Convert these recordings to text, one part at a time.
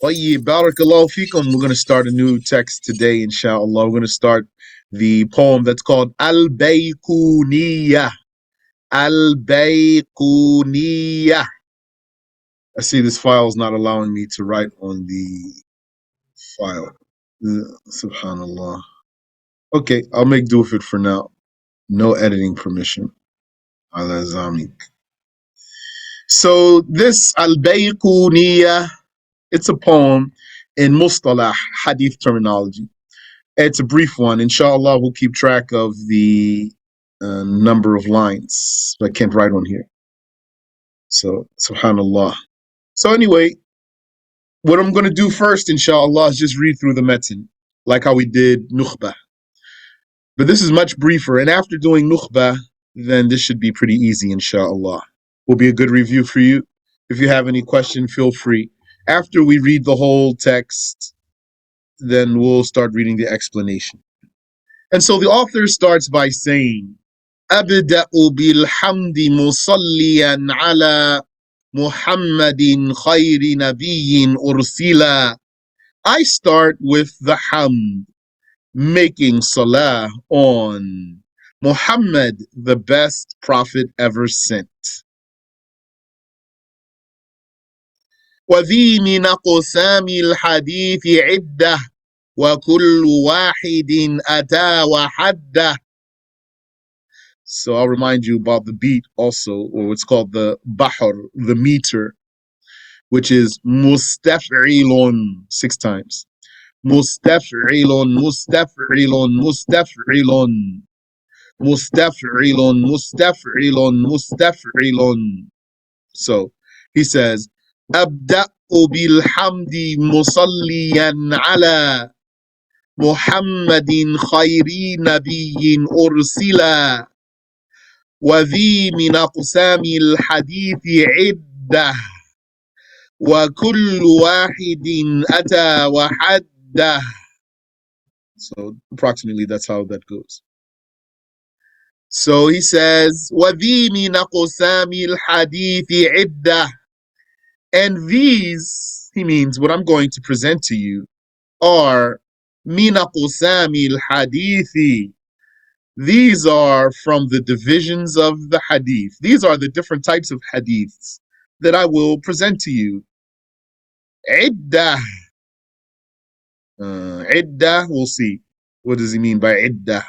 Barakallahu fikum. We're going to start a new text today, inshallah. We're going to start the poem that's called Al-Bayquniyyah. Al-Bayquniyyah. I see this file is not allowing me to write on the file. Subhanallah. Okay, I'll make do with it for now. No editing permission. Ala zamik. So this Al-Bayquniyyah, it's a poem in Mustalah, Hadith terminology. It's a brief one. Inshallah, we'll keep track of the number of lines. I can't write on here. So, subhanallah. So anyway, what I'm going to do first, inshallah, is just read through the metin, like how we did Nukhbah. But this is much briefer. And after doing Nukhbah, then this should be pretty easy, inshallah. Will be a good review for you. If you have any question, feel free. After we read the whole text, then we'll start reading the explanation. And so the author starts by saying, أبدأ بالحمد مصليا على محمد خير نبي أرسلا. I start with the hamd, making salah on Muhammad, the best prophet ever sent. وذي من أقسام الحديث عدة وكل واحد أتى وحده. So I'll remind you about the beat also, or what's called the bahr, the meter, which is mustaf'ilun 6 times. Mustaf'ilun, mustaf'ilun, mustaf'ilun, mustaf'ilun, mustaf'ilun, mustaf'ilun. So he says, أبدأ بالحمد مصليا على محمد خير نبي أرسلا وذي من أقسام الحديث عدة وكل واحد أتى وحده. So approximately that's how that goes. So he says, وذي من أقسام الحديث عدة. And these, he means what I'm going to present to you, are min aqsami al-hadithi. These are from the divisions of the hadith. These are the different types of hadiths that I will present to you. Iddah. Iddah, we'll see. What does he mean by iddah?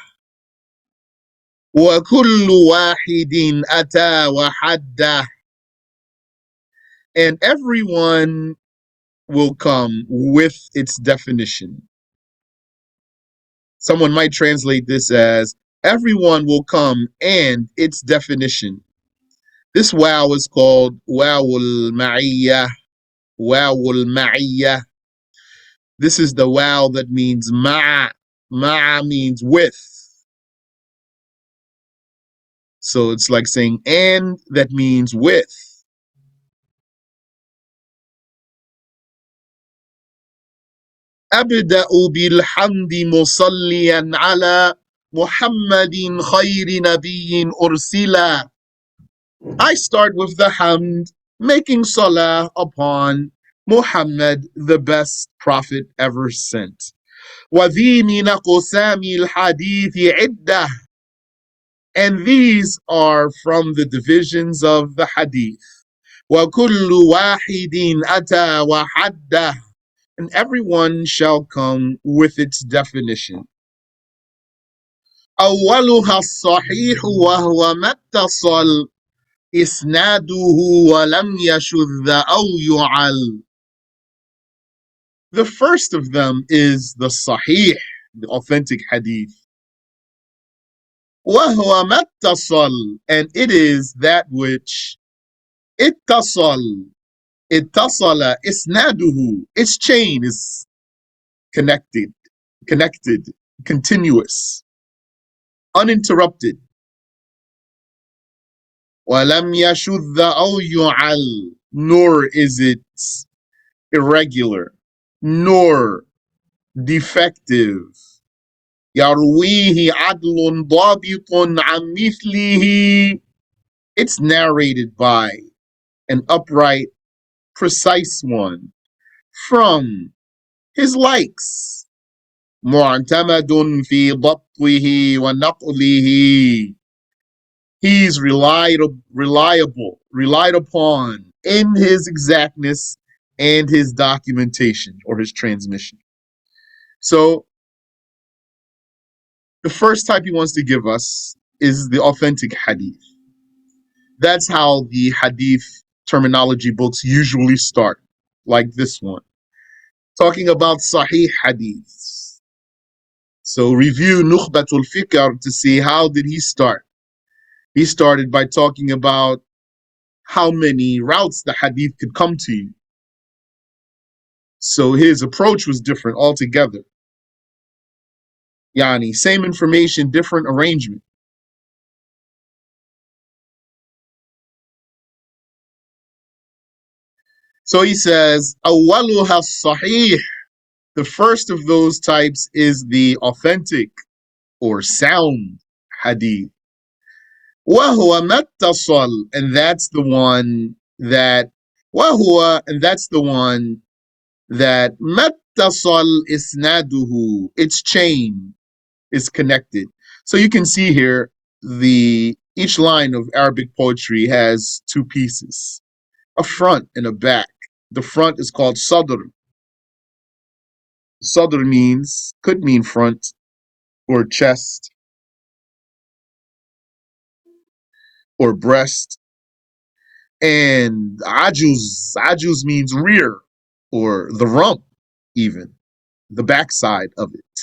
وَكُلُّ وَاحِدٍ أَتَى وَحَدَّهُ. And everyone will come with its definition. Someone might translate this as, everyone will come and its definition. This wow is called wawul ma'iyyah. Wawul ma'iyyah. This is the wow that means ma'a. Ma'a means with. So it's like saying and that means with. أبدأ بالحمد مصليا على محمد خير نبي أرسلا. I start with the hamd, making salah upon Muhammad, the best prophet ever sent. وذي من أقسام الحديث عدة. And these are from the divisions of the hadith. وكل واحد أتى وحده. And everyone shall come with its definition. أولها الصحيح وهو ما اتصل إسناده ولم يشذ أو يعل. The first of them is the Sahih, the authentic hadith. وهو ما اتصل, and it is that which اتصل. Ittasala isnaduhu, its chain is connected, continuous, uninterrupted. وَلَمْ يَشُذَّ أَوْ يُعَلْ, nor is it irregular, nor defective. يَرْوِيهِ عَدْلٌ ضَابِطٌ عَنْ مِثْلِهِ, it's narrated by an upright, precise one, from his likes. معتمد في ضبطه ونقله. He's relied upon in his exactness and his documentation or his transmission. So the first type he wants to give us is the authentic hadith. That's how the hadith terminology books usually start, like this one, talking about Sahih hadiths. So review Nukhbatul Fikr to see how did he start. He started by talking about how many routes the hadith could come to you. So his approach was different altogether. Yani, same information, different arrangement. So he says, أولها الصحيح. The first of those types is the authentic or sound hadith. وهو متصل, and that's the one that وهو, and that's the one that متصل إسناده, its chain is connected. So you can see here each line of Arabic poetry has two pieces, a front and a back. The front is called sadr. Sadr could mean front or chest or breast. And ajuz means rear or the rump, even the backside of it.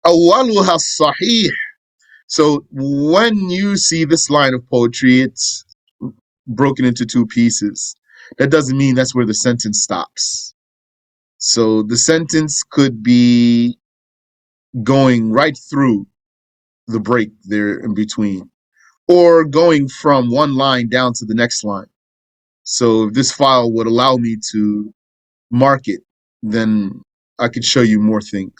Awaluha sahih. So when you see this line of poetry, it's broken into two pieces. That doesn't mean that's where the sentence stops. So the sentence could be going right through the break there in between, or going from one line down to the next line. So if this file would allow me to mark it, then I could show you more things.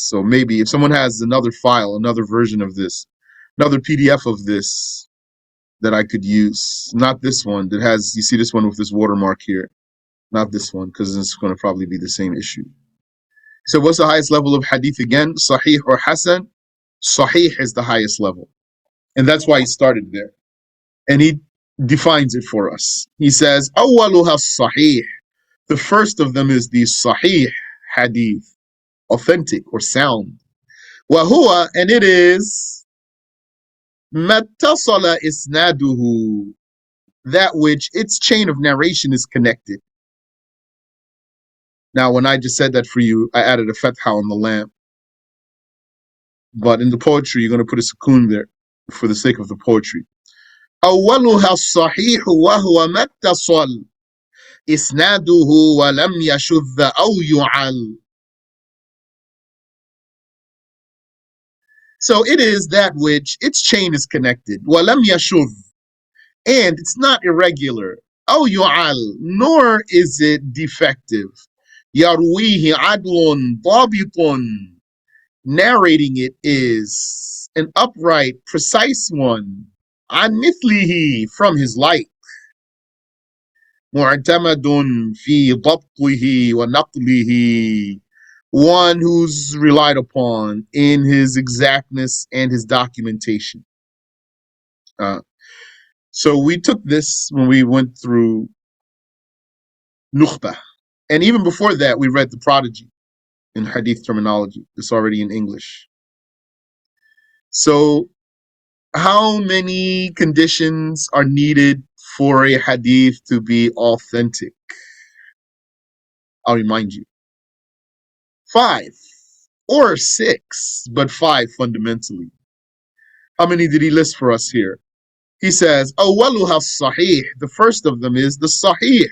So maybe if someone has another file, another version of this, another PDF of this that I could use, not this one that has, you see this one with this watermark here, not this one, because it's going to probably be the same issue. So what's the highest level of hadith again? Sahih or Hasan? Sahih is the highest level. And that's why he started there. And he defines it for us. He says, أولها الصحيح. The first of them is the Sahih hadith, authentic or sound. وهو, and it is متصل إسناده, that which its chain of narration is connected. Now, when I just said that for you, I added a fatha on the lamp. But in the poetry, you're going to put a sukoon there for the sake of the poetry. أولها الصحيح وهو متصل إسناده ولم يشذ أو يعل. So it is that which its chain is connected. ولم يشذ, and it's not irregular. أو يعل, nor is it defective. يرويه عدل ضابط, narrating it is an upright, precise one. عن مثله, from his like. معتمد في ضبطه ونقله, one who's relied upon in his exactness and his documentation. So we took this when we went through Nukhbah. And even before that, we read The Prodigy in Hadith terminology. It's already in English. So how many conditions are needed for a Hadith to be authentic? I'll remind you. 5 or 6, but 5 fundamentally. How many did he list for us here? He says, أولها الصحيح. The first of them is the Sahih.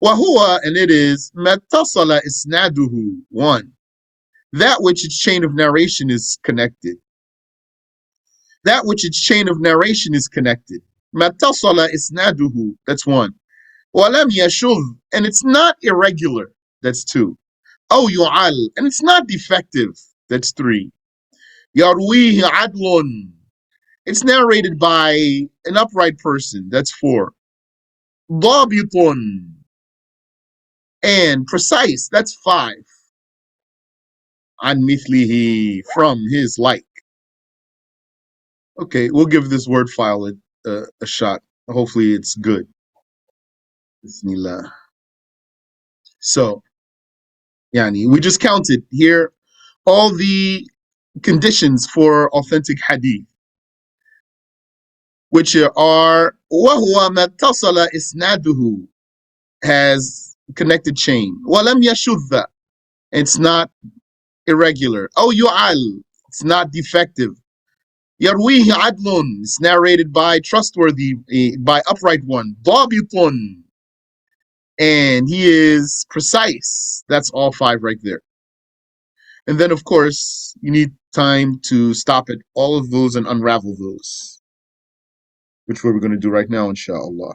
وهو, and it is متصل إسناده. 1. That which its chain of narration is connected. That which its chain of narration is connected. متصل إسناده. That's 1. وَلَمْ يَشُذ, and it's not irregular. That's 2. أو يعل, and it's not defective. That's 3. يرويه عدل, It's narrated by an upright person. That's 4. ضابط, and precise. That's 5. عن مثله, from his like. Okay, we'll give this word file a shot. Hopefully it's good. Bismillah. So, yani, we just counted here all the conditions for authentic hadith, which are وَهُوَ مَا اتصل إسناده, has connected chain. وَلَمْ يَشُذَّ, it's not irregular. أو يُعَل, it's not defective. يَرْوِيهِ عَدْلٌ, it's narrated by trustworthy, by upright one. ضَابِطٌ, and he is precise. That's all 5 right there. And then, of course, you need time to stop at all of those and unravel those, which we're going to do right now, inshallah.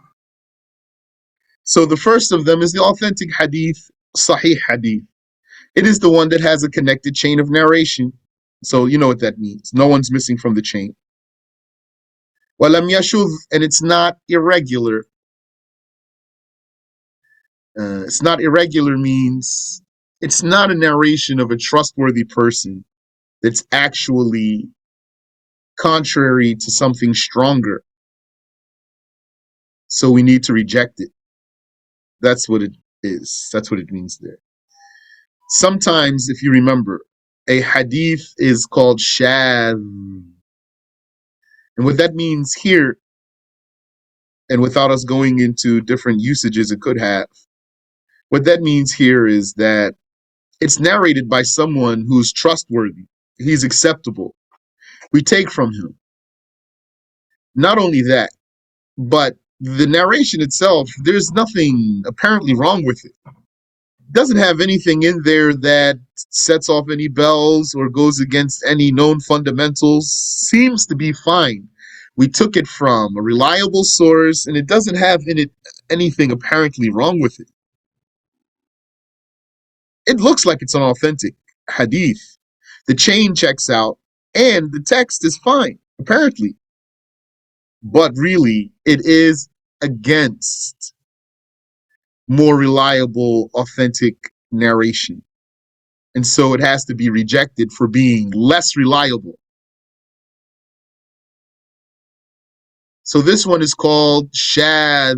So the first of them is the authentic hadith, Sahih hadith. It is the one that has a connected chain of narration. So you know what that means. No one's missing from the chain. وَلَمْ يَشُذ, and it's not irregular. It's not irregular means it's not a narration of a trustworthy person that's actually contrary to something stronger. So we need to reject it. That's what it is. That's what it means there. Sometimes, if you remember, a hadith is called shadh. And what that means here, and without us going into different usages it could have, what that means here is that it's narrated by someone who's trustworthy. He's acceptable. We take from him. Not only that, but the narration itself, there's nothing apparently wrong with it. Doesn't have anything in there that sets off any bells or goes against any known fundamentals. Seems to be fine. We took it from a reliable source, and it doesn't have in it anything apparently wrong with it. It looks like it's an authentic hadith. The chain checks out, and the text is fine, apparently. But really, it is against more reliable, authentic narration. And so it has to be rejected for being less reliable. So this one is called shadh,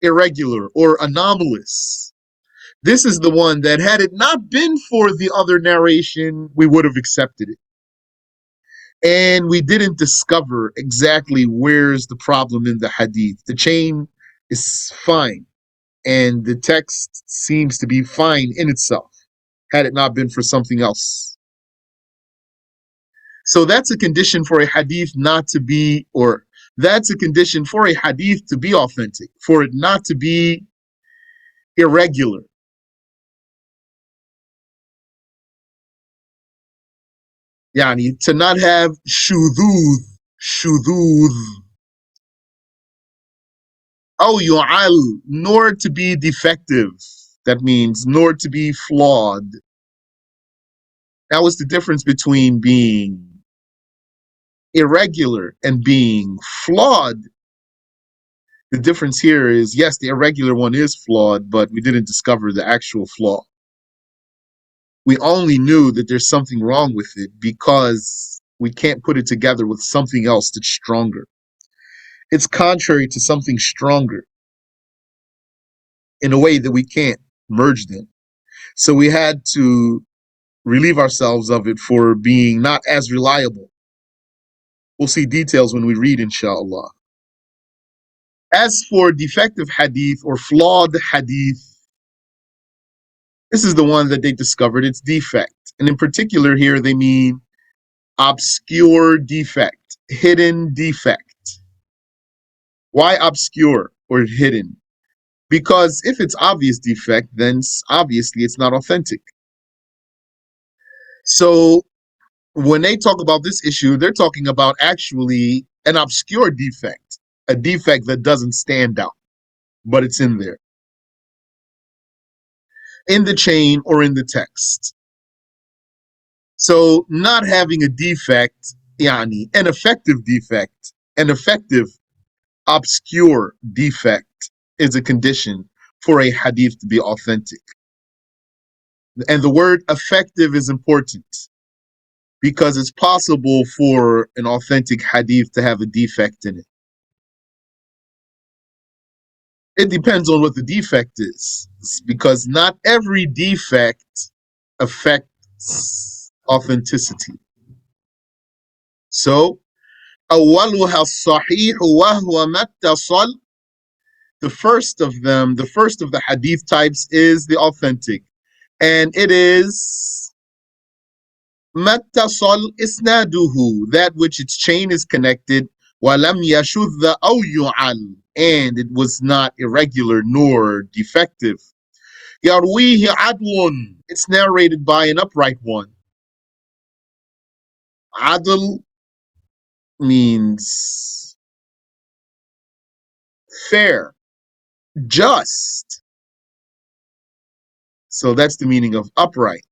irregular or anomalous. This is the one that, had it not been for the other narration, we would have accepted it. And we didn't discover exactly where's the problem in the hadith. The chain is fine, and the text seems to be fine in itself, had it not been for something else. So that's a condition for a hadith not to be, or that's a condition for a hadith to be authentic, for it not to be irregular. Yani, to not have shudud, yu'al, nor to be defective. That means nor to be flawed. That was the difference between being irregular and being flawed. The difference here is, yes, the irregular one is flawed, but we didn't discover the actual flaw. We only knew that there's something wrong with it because we can't put it together with something else that's stronger. It's contrary to something stronger in a way that we can't merge them. So we had to relieve ourselves of it for being not as reliable. We'll see details when we read, inshallah. As for defective hadith or flawed hadith, this is the one that they discovered its defect. And in particular here, they mean obscure defect, hidden defect. Why obscure or hidden? Because if it's obvious defect, then obviously it's not authentic. So when they talk about this issue, they're talking about actually an obscure defect, a defect that doesn't stand out, but it's in there, in the chain or in the text. So not having a defect يعني an effective defect, an effective obscure defect is a condition for a hadith to be authentic. And the word effective is important because it's possible for an authentic hadith to have a defect in it. It depends on what the defect is, because not every defect affects authenticity. So, أولها الصحيح وهو ما اتصل. The first of them, the first of the hadith types is the authentic, and it is ما اتصل إسناده, that which its chain is connected, ولم يشذ أو يعل, and it was not irregular nor defective. يرويه عدل, it's narrated by an upright one. Adl means fair, just. So that's the meaning of upright.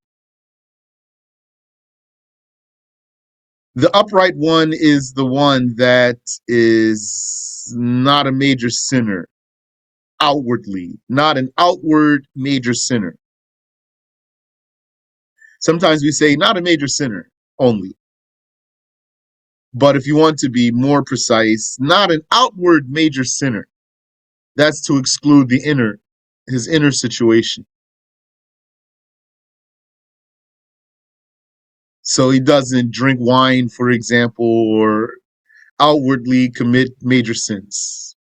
The upright one is the one that is not a major sinner outwardly, not an outward major sinner. Sometimes we say not a major sinner only. But if you want to be more precise, not an outward major sinner. That's to exclude the inner, his inner situation. So he doesn't drink wine, for example, or outwardly commit major sins.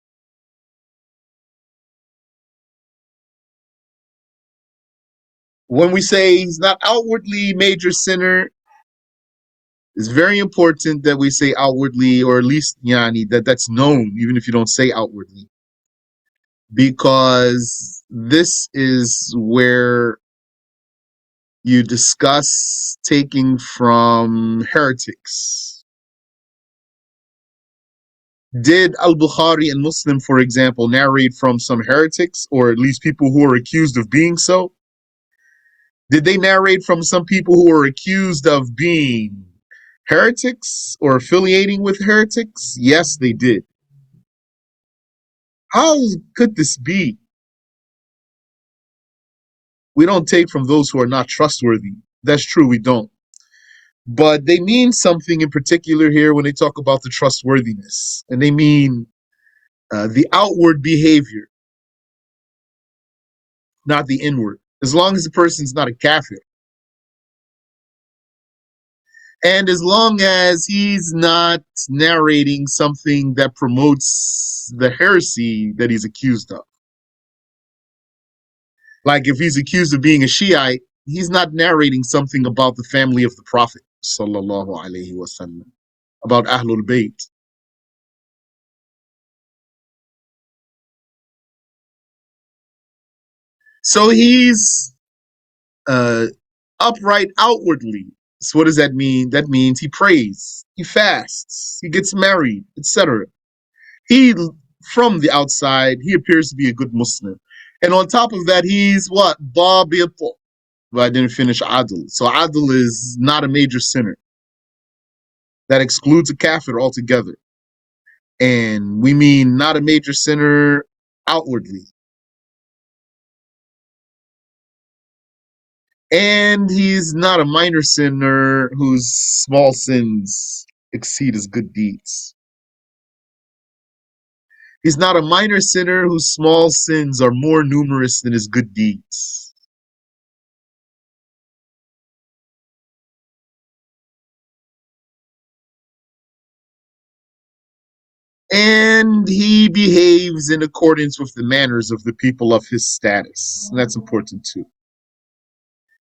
When we say he's not outwardly major sinner, it's very important that we say outwardly, or at least yani, that's known, even if you don't say outwardly. Because this is where you discuss taking from heretics. Did Al-Bukhari and Muslim, for example, narrate from some heretics, or at least people who are accused of being so? Did they narrate from some people who are accused of being heretics or affiliating with heretics? Yes, they did. How could this be? We don't take from those who are not trustworthy. That's true, we don't. But they mean something in particular here when they talk about the trustworthiness. And they mean the outward behavior, not the inward. As long as the person's not a kafir. And as long as he's not narrating something that promotes the heresy that he's accused of. Like if he's accused of being a Shiite, he's not narrating something about the family of the Prophet, sallallahu alaihi wasallam, about Ahlul Bayt. So he's upright outwardly. So what does that mean? That means he prays, he fasts, he gets married, etc. He, from the outside, he appears to be a good Muslim. And on top of that, he's what? Babit. But I didn't finish Adl. So Adl is not a major sinner. That excludes a kafir altogether. And we mean not a major sinner outwardly. And he's not a minor sinner whose small sins exceed his good deeds. He's not a minor sinner whose small sins are more numerous than his good deeds. And he behaves in accordance with the manners of the people of his status. And that's important too.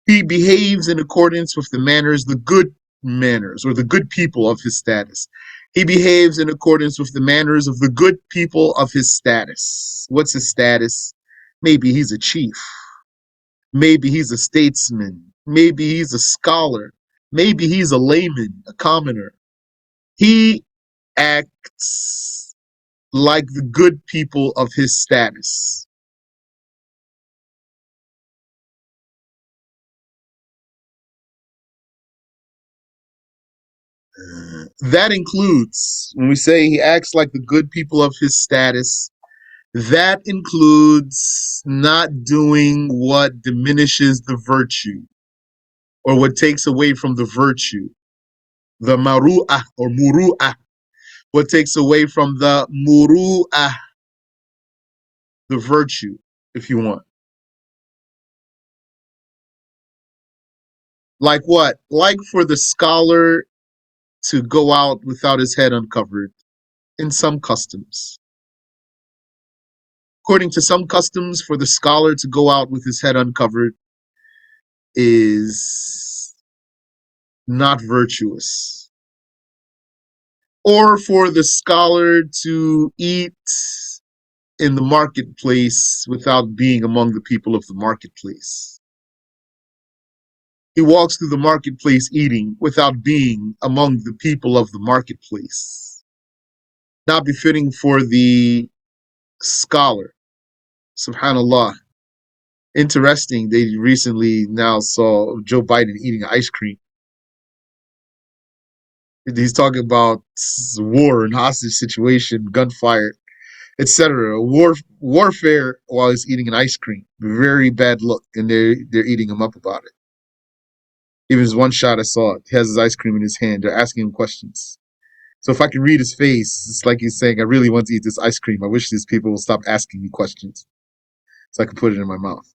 He behaves in accordance with the manners, the good manners, or the good people of his status. He behaves in accordance with the manners of the good people of his status. What's his status? Maybe he's a chief. Maybe he's a statesman. Maybe he's a scholar. Maybe he's a layman, a commoner. He acts like the good people of his status. That includes, when we say he acts like the good people of his status, that includes not doing what diminishes the virtue or what takes away from the virtue, the maru'ah or muru'ah, what takes away from the muru'ah, the virtue, if you want. Like what? Like for the scholar to go out without his head uncovered in some customs. According to some customs, for the scholar to go out with his head uncovered is not virtuous. Or for the scholar to eat in the marketplace without being among the people of the marketplace. He walks through the marketplace eating without being among the people of the marketplace. Not befitting for the scholar. Subhanallah. Interesting, they recently now saw Joe Biden eating ice cream. He's talking about war and hostage situation, gunfire, etc. Warfare while he's eating an ice cream. Very bad look, and they're eating him up about it. Even his one shot I saw it. He has his ice cream in his hand. They're asking him questions. So if I can read his face, it's like he's saying, I really want to eat this ice cream. I wish these people will stop asking me questions so I can put it in my mouth.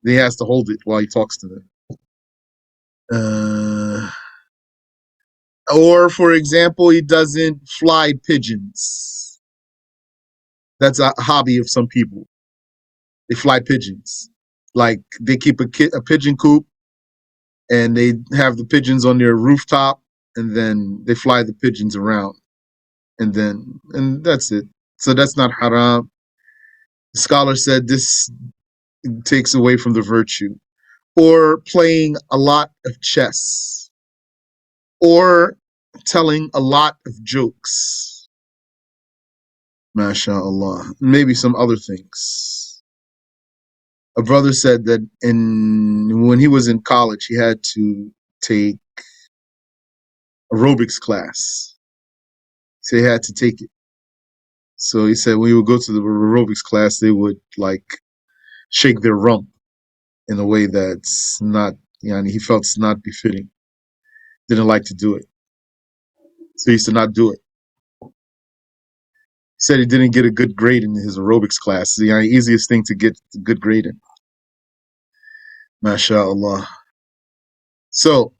Then he has to hold it while he talks to them. Or, for example, he doesn't fly pigeons. That's a hobby of some people. They fly pigeons. Like they keep a pigeon coop and they have the pigeons on their rooftop and then they fly the pigeons around. And that's it. So that's not haram. The scholar said this takes away from the virtue. Or playing a lot of chess. Or telling a lot of jokes. MashaAllah. Maybe some other things. A brother said that when he was in college, he had to take aerobics class. So he had to take it. So he said when he would go to the aerobics class, they would like shake their rump in a way that's not, he felt it's not befitting. Didn't like to do it. So he used to not do it. He said he didn't get a good grade in his aerobics class. The easiest thing to get a good grade in. MashaAllah. So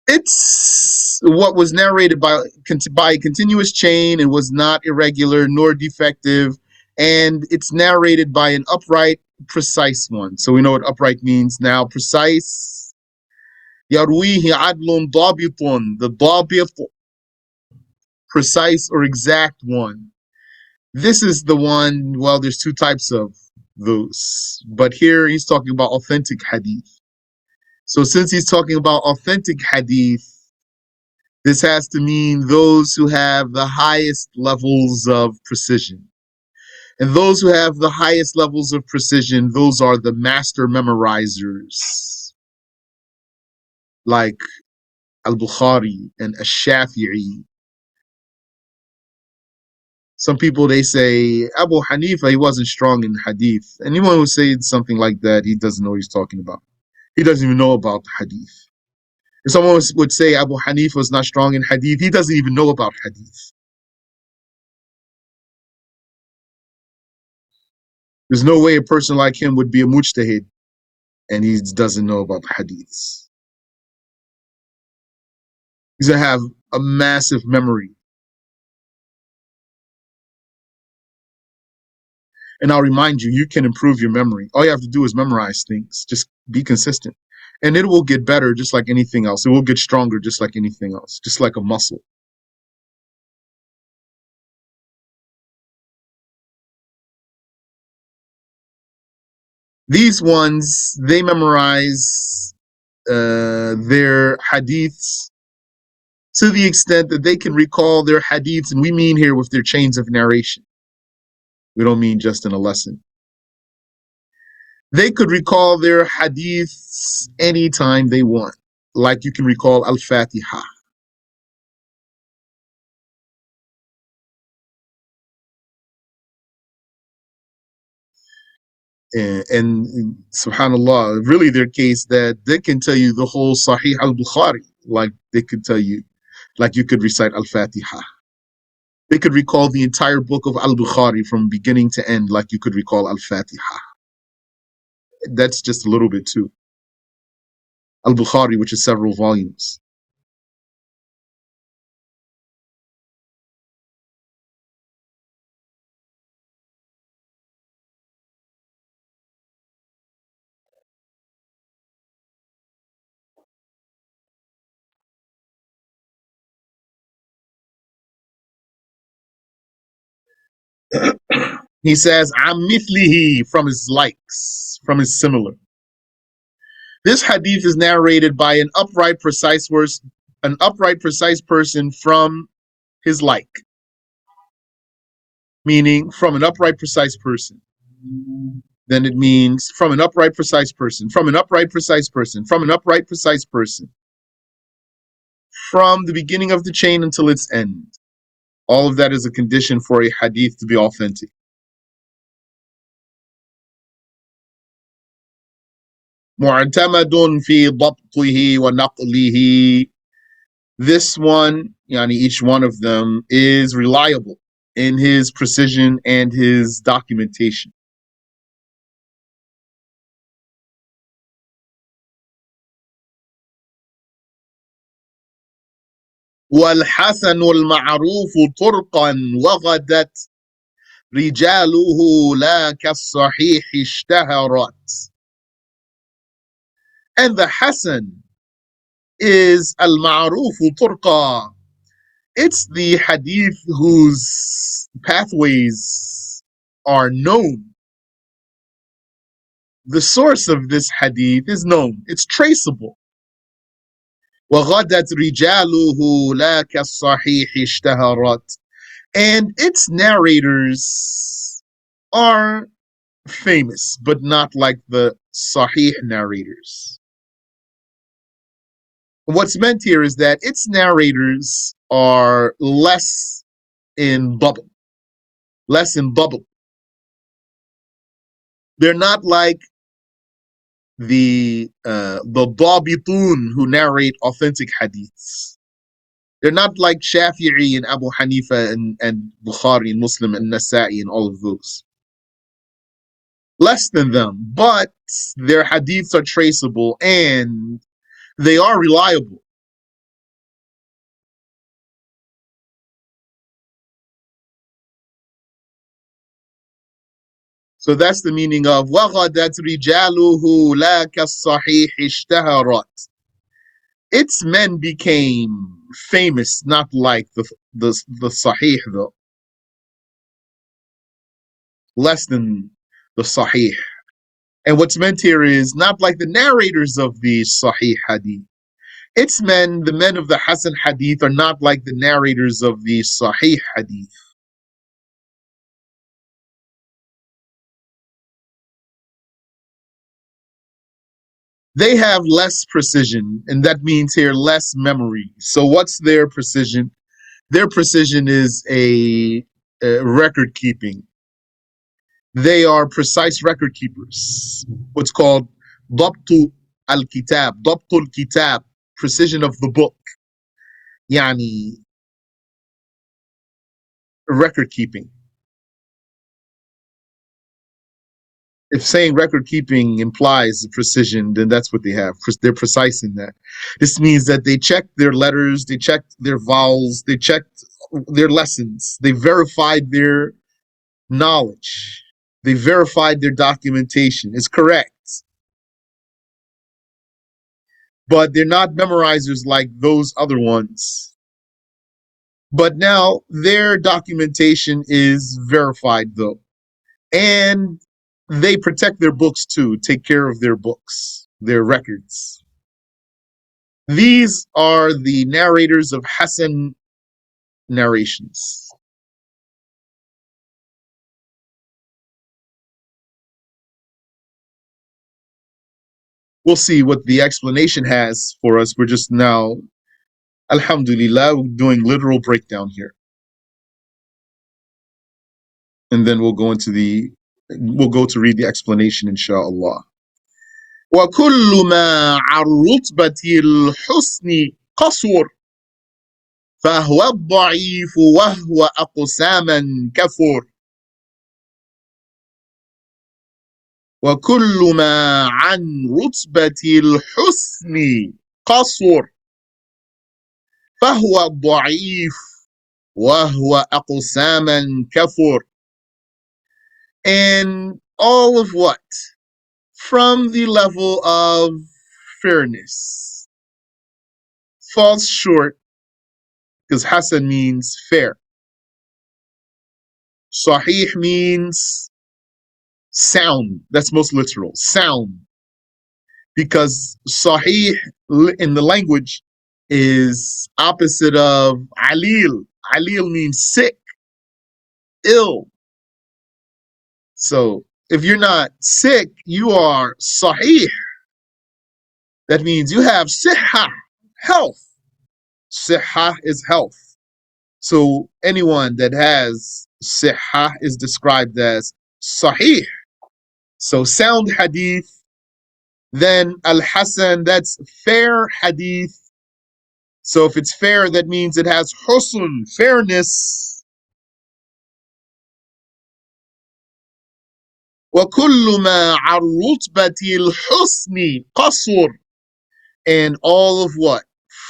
it's what was narrated by a continuous chain and was not irregular nor defective, and it's narrated by an upright, precise one. So we know what upright means now. Precise. Yarwihi adlun dabitun, the dabit, precise or exact one. This is the one, well, there's two types of those, but here he's talking about authentic hadith. So since he's talking about authentic hadith, this has to mean those who have the highest levels of precision. And those who have the highest levels of precision, those are the master memorizers, like Al-Bukhari and Ash-Shafi'i. Some people, they say, Abu Hanifa, he wasn't strong in hadith. Anyone who says something like that, he doesn't know what he's talking about. He doesn't even know about hadith. If someone would say Abu Hanifa is not strong in hadith, he doesn't even know about hadith. There's no way a person like him would be a mujtahid and he doesn't know about hadiths. He's going to have a massive memory. And I'll remind you, you can improve your memory. All you have to do is memorize things. Just be consistent. And it will get better just like anything else. It will get stronger just like anything else, just like a muscle. These ones, they memorize their hadiths to the extent that they can recall their hadiths, and we mean here with their chains of narration. We don't mean just in a lesson. They could recall their hadiths anytime they want. like you can recall Al-Fatiha. And subhanallah, really their case that they can tell you the whole Sahih al-Bukhari, like they could tell you, like you could recite Al-Fatiha. They could recall the entire book of Al-Bukhari from beginning to end, like you could recall Al-Fatiha. That's just a little bit too. Al-Bukhari, which is several volumes. He says, "Amithlihi," from his likes, from his similar. This hadith is narrated by an upright, precise person from his like, meaning from an upright, precise person. Then it means from an upright, precise person, from an upright, precise person, from an upright, precise person, from the beginning of the chain until its end. All of that is a condition for a hadith to be authentic. معتمد في ضبطه ونقله. This one, yani each one of them, is reliable in his precision and his documentation. والحسن المعروف طرقا وغدت رجاله لا كالصحيح اشتهرت. And the Hasan is al-ma'ruf turqa. It's the hadith whose pathways are known. The source of this hadith is known. It's traceable. وغدت رجاله لا كالصحيح اشتهرت. And its narrators are famous, but not like the Sahih narrators. What's meant here is that its narrators are less in bubble. They're not like the Dabitun who narrate authentic hadiths. They're not like Shafi'i and Abu Hanifa and Bukhari and Muslim and Nasa'i and all of those. Less than them, but their hadiths are traceable and they are reliable. So that's the meaning of وَغَدَتْ رِجَالُهُ لَا كَالصَّحِيحِ اشْتَهَرَتْ. Its men became famous, not like the Sahih though, less than the Sahih. And what's meant here is not like the narrators of the Sahih Hadith. Its men, the men of the Hasan Hadith, are not like the narrators of the Sahih Hadith. They have less precision, and that means here less memory. So what's their precision? Their precision is a record keeping. They are precise record keepers. What's called ضبط الكتاب, ضبط الكتاب, precision of the book. Yani record keeping. If saying record keeping implies precision, then that's what they have. They're precise in that. This means that they checked their letters, they checked their vowels, they checked their lessons, they verified their knowledge, they verified their documentation. It's correct. But they're not memorizers like those other ones. But now their documentation is verified though. And they protect their books too, take care of their books, their records. These are the narrators of Hasan narrations. We'll see what the explanation has for us. We're just now, alhamdulillah, doing literal breakdown here. And then we'll go to read the explanation, inshallah. وكل ما عن رتبة الحسن قصر فهو الضعيف وهو أقساما كفر. وكل ما عن رتبة الحسن قصر فهو الضعيف وهو أقساما كفر. And all of what? From the level of fairness falls short, because Hasan means fair. Sahih means sound. That's most literal. Sound. Because Sahih in the language is opposite of Alil. Alil means sick, ill. So if you're not sick, you are Sahih. That means you have Sihha, health. Sihha is health. So anyone that has Sihha is described as Sahih. So sound hadith. Then Al-Hasan, that's fair hadith. So if it's fair, that means it has husn, fairness. وَكُلُّ مَا عَنْ رُتْبَةِ الْحُسْنِ قَصُرٍ. And all of what?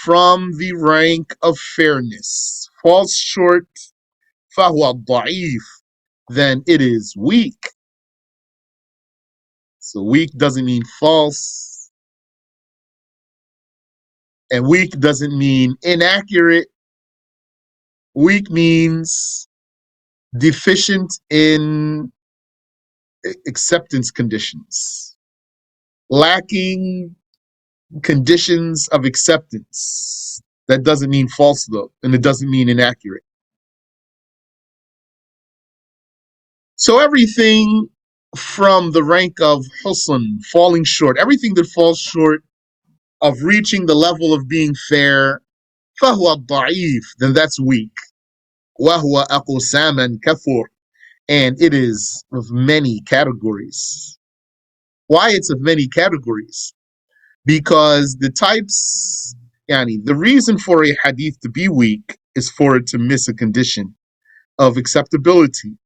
From the rank of fairness falls short, فَهُوَ ضَعِيف. Then it is weak. So weak doesn't mean false. And weak doesn't mean inaccurate. Weak means deficient in acceptance conditions, lacking conditions of acceptance. That doesn't mean false though, and it doesn't mean inaccurate. So everything from the rank of husn, falling short, everything that falls short of reaching the level of being fair, فَهُوَ ضَعِيف, then that's weak. وَهُوَ أَقْسَامًا كَفُرٍ. And it is of many categories. Why it's of many categories? Because the types, the reason for a hadith to be weak is for it to miss a condition of acceptability.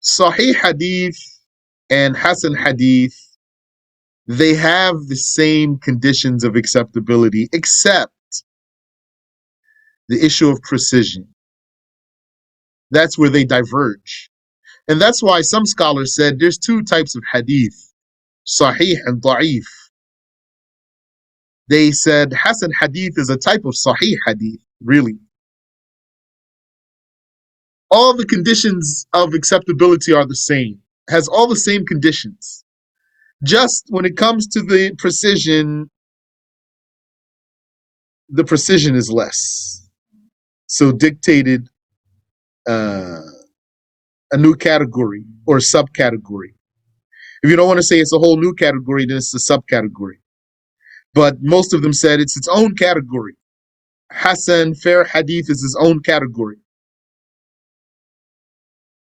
Sahih hadith and Hasan hadith, they have the same conditions of acceptability, except the issue of precision. That's where they diverge. And that's why some scholars said there's two types of hadith, Sahih and Da'if. They said Hasan hadith is a type of Sahih hadith, really. All the conditions of acceptability are the same, has all the same conditions. Just when it comes to the precision is less. So dictated a new category or subcategory. If you don't want to say it's a whole new category, then it's a subcategory. But most of them said it's its own category. Hasan, fair hadith is its own category.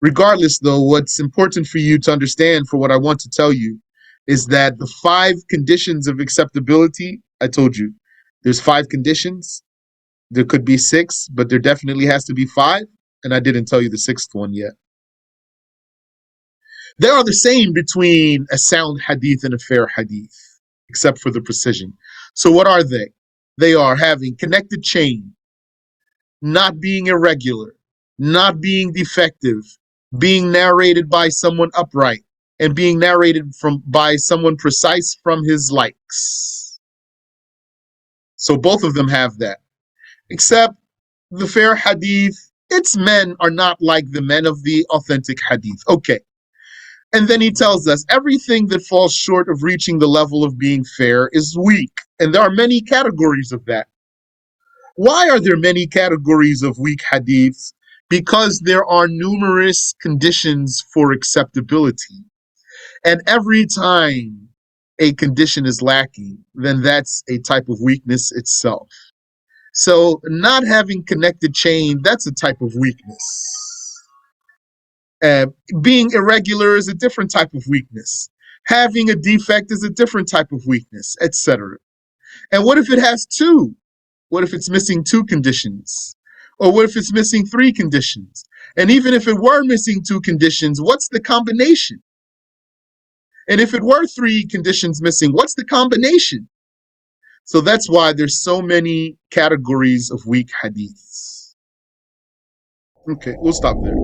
Regardless, though, what's important for you to understand, for what I want to tell you, is that the 5 conditions of acceptability, I told you, there's 5 conditions. There could be 6, but there definitely has to be 5. And I didn't tell you the 6th one yet. They are the same between a sound hadith and a fair hadith, except for the precision. So what are they? They are having connected chain, not being irregular, not being defective, being narrated by someone upright, and being narrated by someone precise from his likes. So both of them have that. Except the fair hadith, its men are not like the men of the authentic hadith. Okay. And then he tells us everything that falls short of reaching the level of being fair is weak. And there are many categories of that. Why are there many categories of weak hadiths? Because there are numerous conditions for acceptability. And every time a condition is lacking, then that's a type of weakness itself. So not having connected chain, that's a type of weakness. Uh, Being irregular is a different type of weakness. Having a defect is a different type of weakness, etc. And what if it has two? What if it's missing two conditions? Or what if it's missing three conditions? And even if it were missing two conditions, what's the combination? And if it were three conditions missing, what's the combination? So that's why there's so many categories of weak hadiths. Okay, we'll stop there.